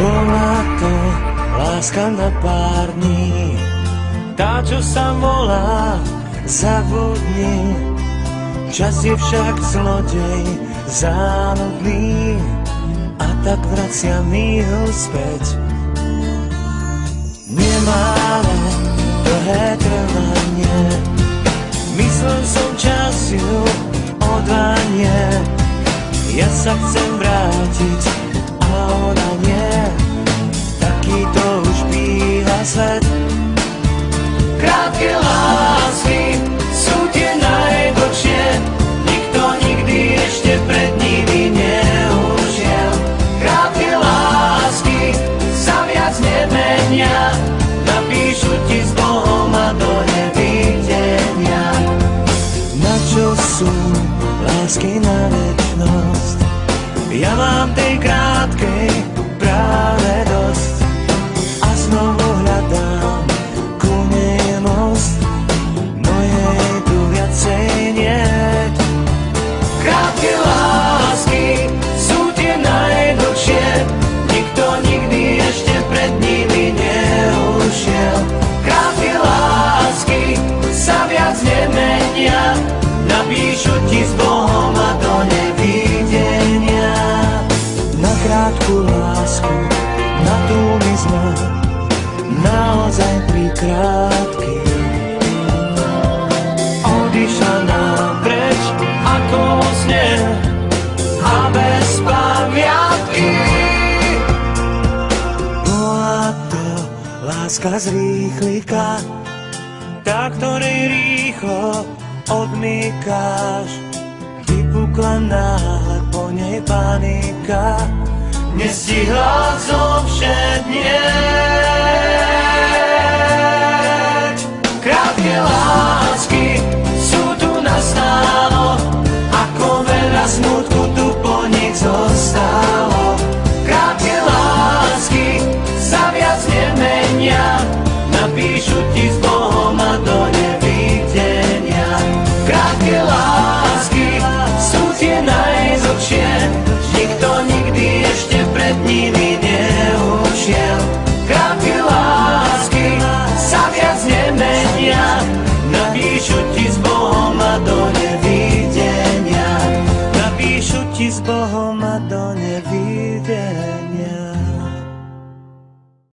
Bola to láska na pár dní, tá, čo sa volá zabudni. Čas je však zlodej záludný, a tak vracia mi ho späť. Nemálo dlhé trvanie, myslel som čas ju odvanie. Ja sa chcem vrátiť a ona nie, taký to už býva svet. Krátke lásky sú tie najdlhšie, nikto nikdy ešte pred nimi neušiel. Krátke lásky sa viac nemenia, napíšu ti s Bohom a do nevidenia. Na čo sú lásky na večnosť? Ja mám tej krátkej práve dosť a znovu hľadám ku nej most, no jej tu viacej niet. Krátke lásky sú tie najdlhšie, nikto nikdy ešte pred nimi neušiel. Krátke lásky sa viac nemenia, napíšu ti s Bohom a do nevidenia. Na krátku lásku, na tú mi sme naozaj prikrátky. Odišla nám preč ako vo sne a bez pamiatky. Bola to láska z rýchlika, tá, ktorej rýchlo odmykáš. Vypukla náhle po nej panika, nestihla zovšednieť. Krátke lásky sú tu nastálo, ako veľa smutku tu po nich zostalo. Krátke lásky sa viac nemenia, napíšu ti s Bohom a do nevidenia. Krátke lásky sú tie najdlhšie, nikto nikdy ešte pred nimi neušiel. Krátke lásky sa viac nemenia, napíšu ti s Bohom